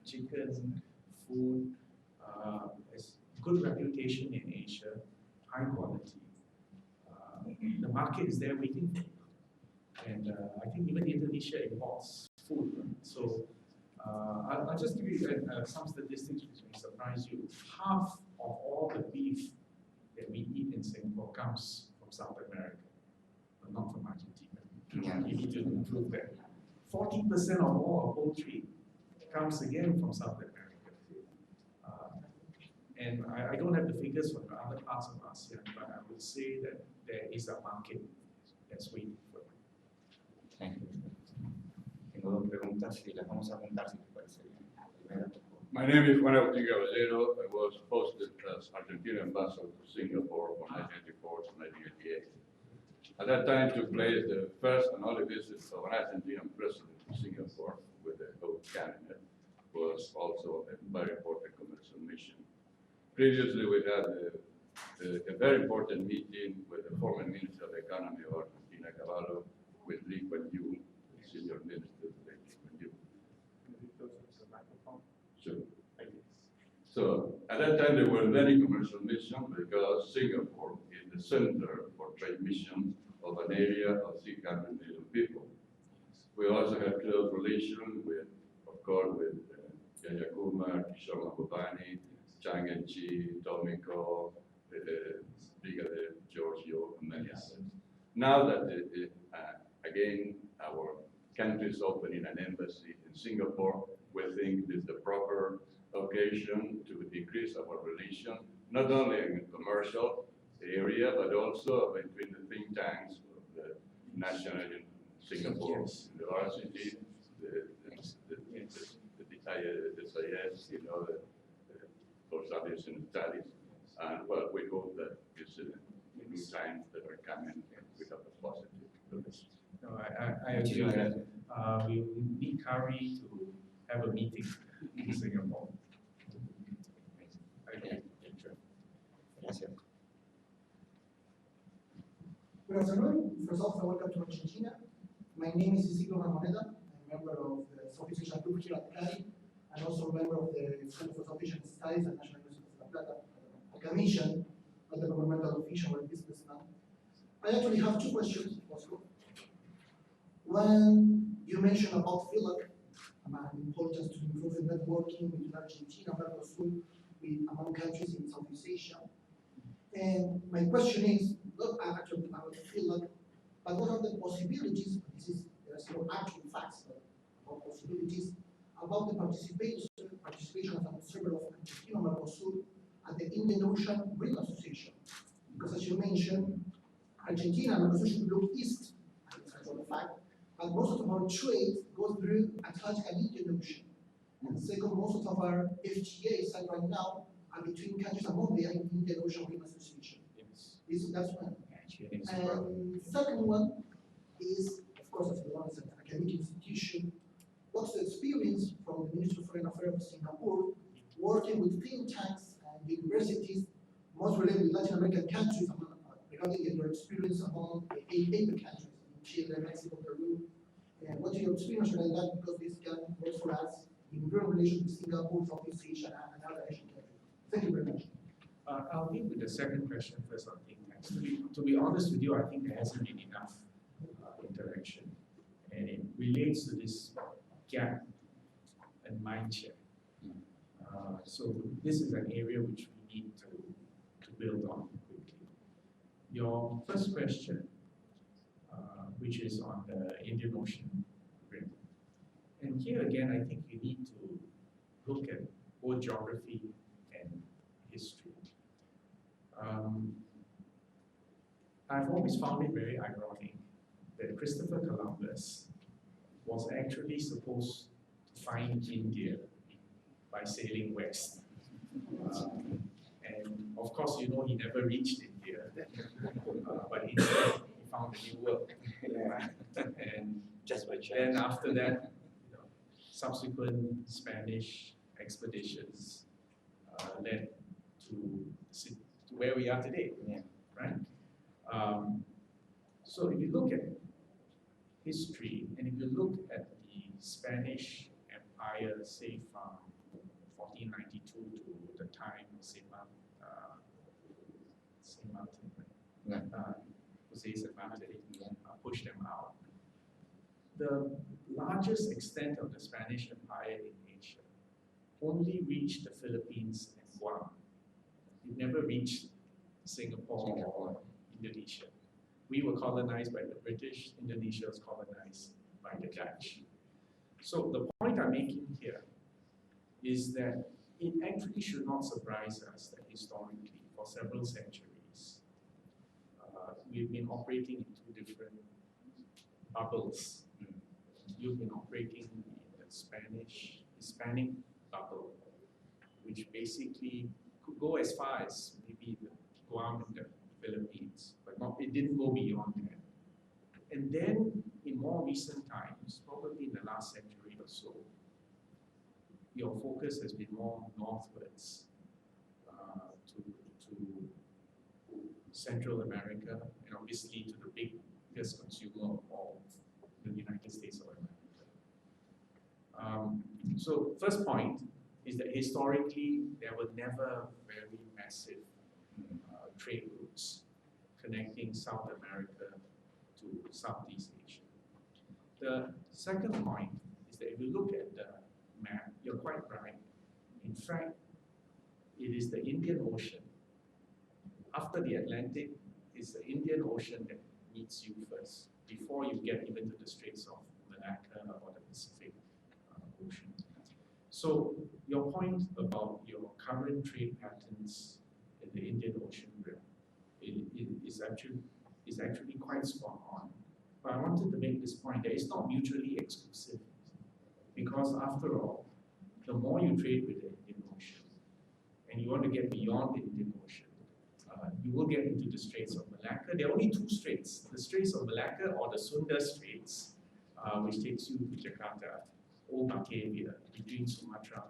chicken, food, has good reputation in Asia, high quality. The market is there waiting for you. And I think even Indonesia imports food. Right? So I'll just give you some statistics which may surprise you. Half of all the beef that we eat in Singapore comes from South America, but not from Argentina. Yeah. You need to improve that. 40% or more of poultry comes again from South America. And I don't have the figures from the other parts of ASEAN, but I would say that there is a market that's waiting for it. Thank you. Tengo dos preguntas y las vamos a juntar si te parece bien. Primera. My name is Juan Agustín Caballero. I was posted as Argentina ambassador to Singapore from 1984 to 1988. At that time took place the first and only visit of an Argentinian president to Singapore with the whole cabinet. Was also a very important commercial mission. Previously, we had a very important meeting with the former Minister of the Economy of Argentina, Cavallo, with Lee Kuan Yew, the senior minister of Lee Kuan Yew. Sure. So at that time, there were many commercial missions because Singapore is the center for trade missions of an area of 300 million people. We also have close relations with, of course, with Yahya Kumar, Kishore Mahbubani, Chang En-chi, Tomiko, Brigadier Giorgio, and many others. Now that, again, our country is opening an embassy in Singapore, we think it is the proper occasion to increase our relation, not only in the commercial area, but also between the think tanks of the national in Singapore, the RCT, the SIS, for studies and studies. And well, we hope that it's new times that are coming we have a positive progress. No, I agree with that. We need Kari to have a meeting in Singapore. Okay. Gracias. Good afternoon. First off, welcome to Argentina. My name is Isidro Ramoneda. I'm a member of the Southeast Asian group here at CARI, and also a member of the Center for South Asian Studies at National University of La Plata, a commission, not a governmental official or a businessman. I actually have two questions, if possible. When you mentioned about FILAC, the importance to improve the networking between Argentina and Mercosur among countries in Southeast Asia. And my question is, not actually about FILAC, but what are the possibilities, there are still actual facts, but about possibilities about the participation as an observer of Argentina and Mercosur at the Indian Ocean Green Association. Because as you mentioned, Argentina and Mercosur should look east, that's actually a fact, but most of our trade goes through Atlantic and Indian Ocean. And second, most of our FTAs signed right now are between countries among the Indian Ocean Green Association. Yes. That's one. And second one is, of course, as well as an academic institution, what's the experience from the Ministry of Foreign Affairs of Singapore working with think tanks and universities, most related with Latin American countries, regarding your experience among the APEC countries, Chile, Mexico, Peru, and what's your experience regarding that, because this can work for us in real relations with Singapore, Southeast Asia, and other Asian countries. Thank you very much. I'll begin with the second question first on think tanks. To be honest with you, I think there hasn't been enough interaction, and it relates to this gap and mindshare. So this is an area which we need to build on quickly. Your first question, which is on the Indian Ocean Rim. And here again, I think you need to look at both geography and history. I've always found it very ironic that Christopher Columbus was actually supposed to find India by sailing west. And of course, you know, he never reached India, but instead he found a new world. And Just by chance. then after that, you know, subsequent Spanish expeditions led to where we are today, right? So if you look at history, and if you look at the Spanish Empire, say from 1492 to the time of Jose Cervantes pushed them out. The largest extent of the Spanish Empire in Asia only reached the Philippines and Guam. It never reached Singapore or Indonesia. We were colonized by the British, Indonesia was colonized by the Dutch. So the point I'm making here is that it actually should not surprise us that historically, for several centuries, we've been operating in two different bubbles. You've been operating in the Hispanic bubble, which basically could go as far as maybe the Guam and the Philippines, but it didn't go beyond that. And then in more recent times, probably in the last century or so, your focus has been more northwards to Central America, and obviously to the biggest consumer of all, the United States of America. So first point is that historically there were never very massive trade routes connecting South America to Southeast Asia. The second point is that if you look at the map, you're quite right. In fact, it is the Indian Ocean. After the Atlantic, it's the Indian Ocean that meets you first, before you get even to the Straits of Malacca or the Pacific Ocean. So your point about your current trade patterns in the Indian Ocean rim is actually quite spot on. But I wanted to make this point that it's not mutually exclusive, because after all, the more you trade with the Indian Ocean, and you want to get beyond the Indian Ocean, you will get into the Straits of Malacca. There are only two straits, the Straits of Malacca or the Sunda Straits, which takes you to Jakarta, or Batavia, between Sumatra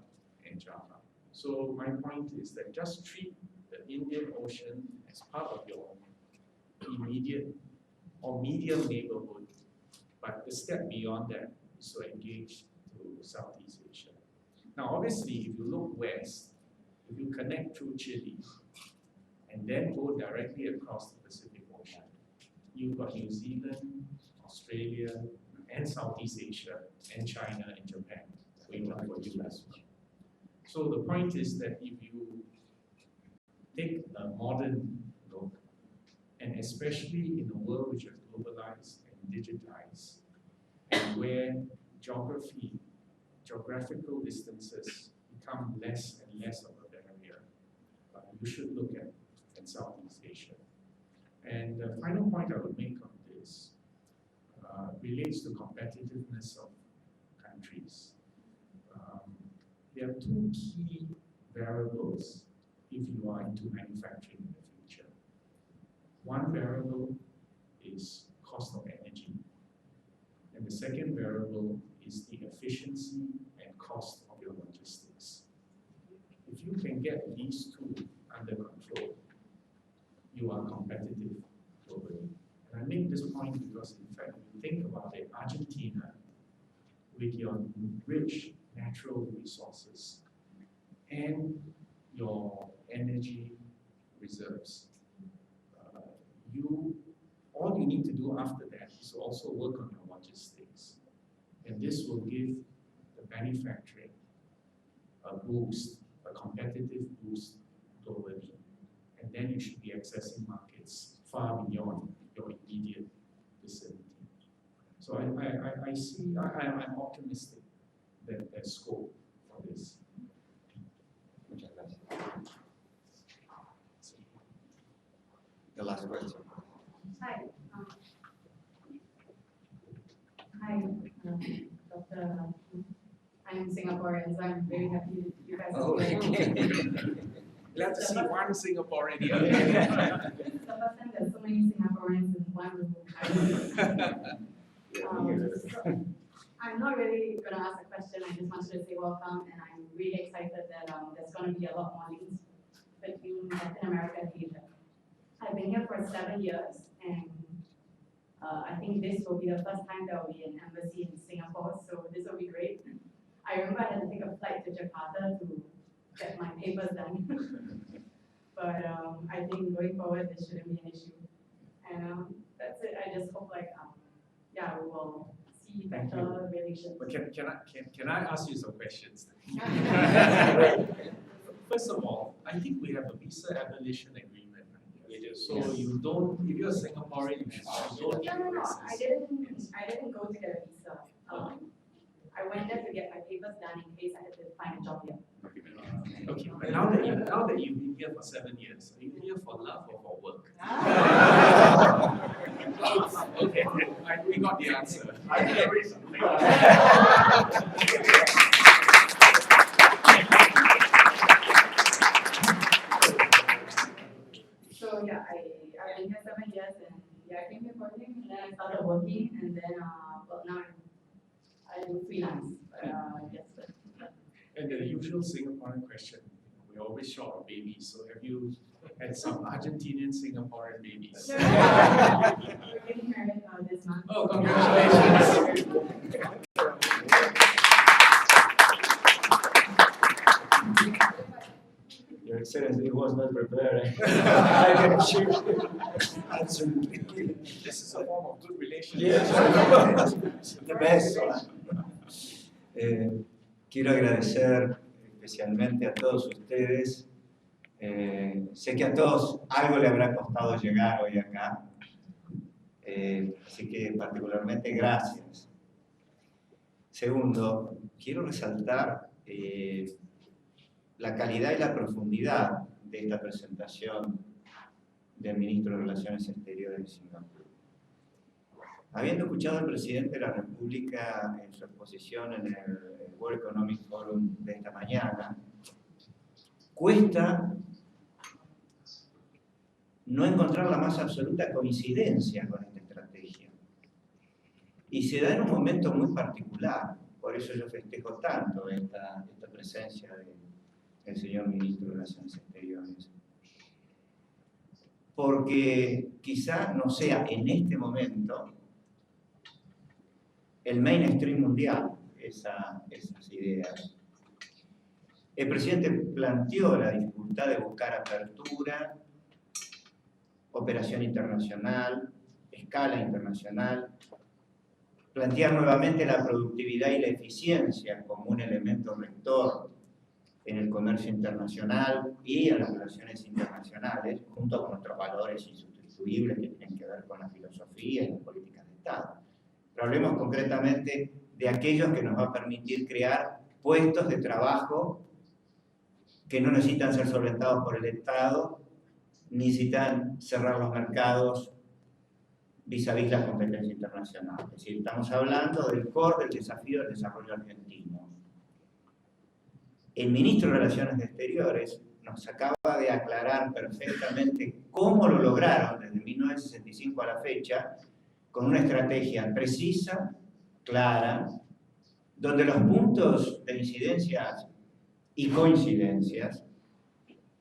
and Java. So my point is that just treat the Indian Ocean as part of your immediate or medium neighborhood, but the step beyond that is to engage to Southeast Asia. Now obviously, if you look west, if you connect through Chile, and then go directly across the Pacific Ocean, you've got New Zealand, Australia, and Southeast Asia, and China and Japan waiting for you as well. So the point is that if you take a modern look, and especially in a world which is globalized and digitized, and where geographical distances become less and less of a barrier, you should look at Southeast Asia. And the final point I would make on this relates to competitiveness of countries. There are two key variables if you are into manufacturing in the future. One variable is cost of energy, and the second variable is the efficiency and cost of your logistics. If you can get these two under control, you are competitive globally. And I make this point because, in fact, if you think about it, Argentina, with your rich natural resources and your energy reserves, all you need to do after that is also work on your logistics. And this will give the manufacturing a boost, a competitive boost globally. And then you should be accessing markets far beyond your immediate vicinity. So I'm optimistic that there's scope for this. The last question. I'm Singaporean, so I'm very happy you guys are Oh, here. Glad to see one Singaporean here. This is the first time there's so many Singaporeans in one room. So I'm not really going to ask a question, I just wanted to say welcome, and I'm really excited that there's going to be a lot more links between Latin America and Asia. I've been here for 7 years, and I think this will be the first time there will be an embassy in Singapore, so this will be great. I remember I had to take a flight to Jakarta to get my papers done. But I think going forward, this shouldn't be an issue. And that's it. I just hope yeah, we will see better relations. But can I ask you some questions? First of all, I think we have a visa abolition agreement. So you don't, if you're a Singaporean, you don't. No. I didn't go to get a visa. I went there to get my papers done in case I had to find a job here. Okay, but now that you've been here for 7 years, are you here for love or for work? Okay, we got the answer. I think there is So yeah, I've been here 7 years, and yeah, I came here for him, and then I started working, and then well, now I do freelance. Yes. And the usual Singaporean question, we're always short of babies, so have you had some Argentinian Singaporean babies? We're getting married this month. Oh, congratulations! Your Excellency was not prepared. I can assure you. Absolutely. This is a form of good relations. Yes. The best. Quiero agradecer especialmente a todos ustedes. Sé que a todos algo le habrá costado llegar hoy acá. Así que particularmente gracias. Segundo, quiero resaltar la calidad y la profundidad de esta presentación del Ministro de Relaciones Exteriores de Singapur. Habiendo escuchado al presidente de la República en su exposición en el World Economic Forum de esta mañana, cuesta no encontrar la más absoluta coincidencia con esta estrategia. Y se da en un momento muy particular, por eso yo festejo tanto esta presencia del señor Ministro de Relaciones Exteriores. Porque quizá no sea en este momento el mainstream mundial esas ideas. El presidente planteó la dificultad de buscar apertura, operación internacional, escala internacional, plantear nuevamente la productividad y la eficiencia como un elemento rector en el comercio internacional y en las relaciones internacionales, junto con otros valores insustituibles que tienen que ver con la filosofía y las políticas de Estado. Pero hablemos concretamente de aquellos que nos va a permitir crear puestos de trabajo que no necesitan ser solventados por el Estado, ni necesitan cerrar los mercados vis-a-vis la competencia internacional. Es decir, estamos hablando del core del desafío del desarrollo argentino. El Ministro de Relaciones Exteriores nos acaba de aclarar perfectamente cómo lo lograron desde 1965 a la fecha, con una estrategia precisa, clara, donde los puntos de incidencias y coincidencias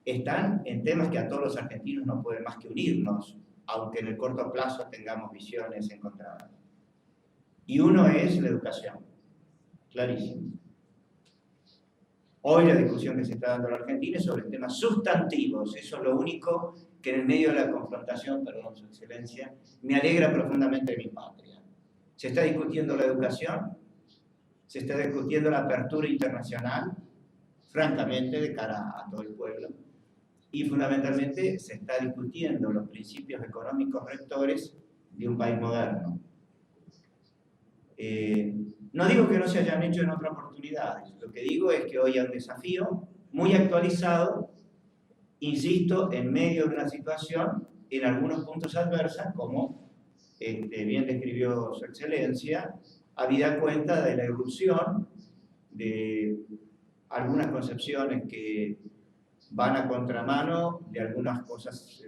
están en temas que a todos los argentinos no pueden más que unirnos, aunque en el corto plazo tengamos visiones encontradas. Y uno es la educación, clarísimo. Hoy la discusión que se está dando en la Argentina es sobre temas sustantivos, eso es lo único que en el medio de la confrontación, perdón, Su Excelencia, me alegra profundamente de mi patria. Se está discutiendo la educación, se está discutiendo la apertura internacional, francamente, de cara a todo el pueblo, y fundamentalmente se está discutiendo los principios económicos rectores de un país moderno. No digo que no se hayan hecho en otras oportunidades, lo que digo es que hoy hay un desafío muy actualizado, insisto, en medio de una situación en algunos puntos adversa, como bien describió Su Excelencia, habida cuenta de la irrupción de algunas concepciones que van a contramano de algunas cosas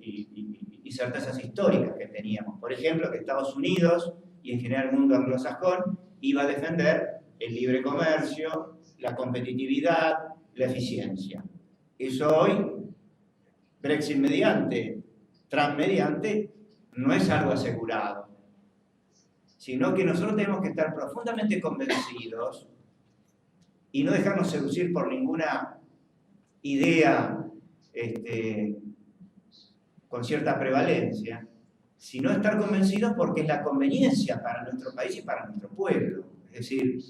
y certezas históricas que teníamos. Por ejemplo, que Estados Unidos y en general el mundo anglosajón iba a defender el libre comercio, la competitividad, la eficiencia. Eso hoy, Brexit mediante, Trump mediante, no es algo asegurado, sino que nosotros tenemos que estar profundamente convencidos y no dejarnos seducir por ninguna idea con cierta prevalencia, sino estar convencidos porque es la conveniencia para nuestro país y para nuestro pueblo. Es decir,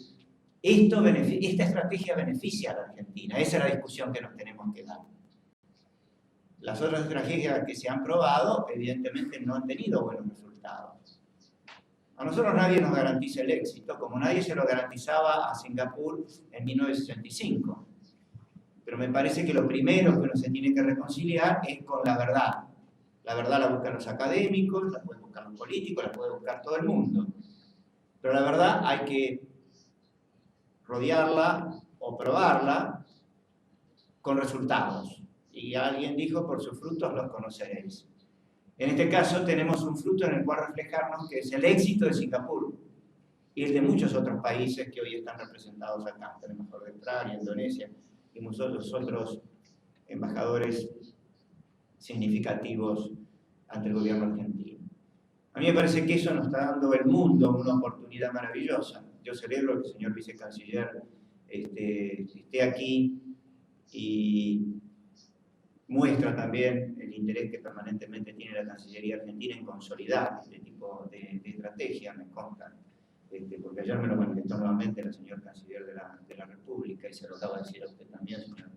esta estrategia beneficia a la Argentina. Esa es la discusión que nos tenemos que dar. Las otras estrategias que se han probado, evidentemente, no han tenido buenos resultados. A nosotros nadie nos garantiza el éxito, como nadie se lo garantizaba a Singapur en 1965. Pero me parece que lo primero que uno se tiene que reconciliar es con la verdad. La verdad la buscan los académicos, la pueden buscar los políticos, la puede buscar todo el mundo. Pero la verdad hay que rodearla o probarla con resultados. Y alguien dijo, por sus frutos los conoceréis. En este caso tenemos un fruto en el cual reflejarnos, que es el éxito de Singapur y el de muchos otros países que hoy están representados acá. Tenemos Australia, Indonesia y muchos otros embajadores significativos ante el gobierno argentino. A mí me parece que eso nos está dando el mundo una oportunidad maravillosa. Yo celebro que el señor vicecanciller esté aquí y muestra también el interés que permanentemente tiene la Cancillería Argentina en consolidar este tipo de estrategia, me consta, porque ayer me lo manifestó nuevamente la señora Canciller de la República y se lo acaba de decir a usted también, señor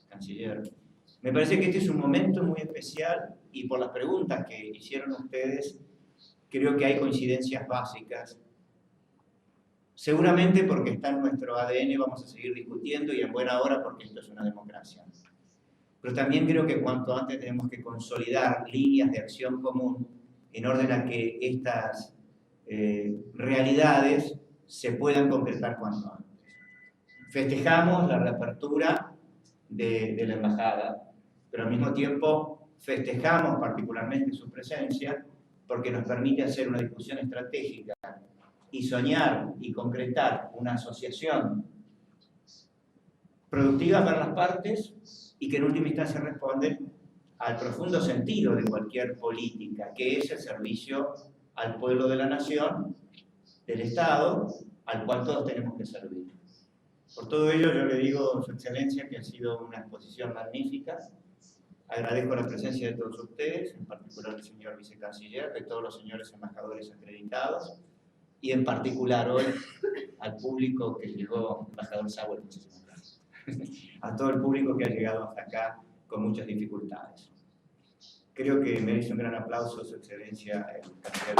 Canciller. Me parece que este es un momento muy especial y por las preguntas que hicieron ustedes, creo que hay coincidencias básicas. Seguramente porque está en nuestro ADN, vamos a seguir discutiendo y en buena hora porque esto es una democracia. Pero también creo que cuanto antes tenemos que consolidar líneas de acción común en orden a que estas realidades se puedan concretar cuanto antes. Festejamos la reapertura de la embajada, pero al mismo tiempo festejamos particularmente su presencia porque nos permite hacer una discusión estratégica y soñar y concretar una asociación productiva para las partes y que en última instancia responde al profundo sentido de cualquier política, que es el servicio al pueblo de la nación, del Estado, al cual todos tenemos que servir. Por todo ello, yo le digo, Su Excelencia, que ha sido una exposición magnífica. Agradezco la presencia de todos ustedes, en particular del señor vicecanciller, de todos los señores embajadores acreditados, y en particular hoy al público que llegó, embajador Sauer, muchísimas gracias, a todo el público que ha llegado hasta acá con muchas dificultades. Creo que merece un gran aplauso, Su Excelencia, el canciller.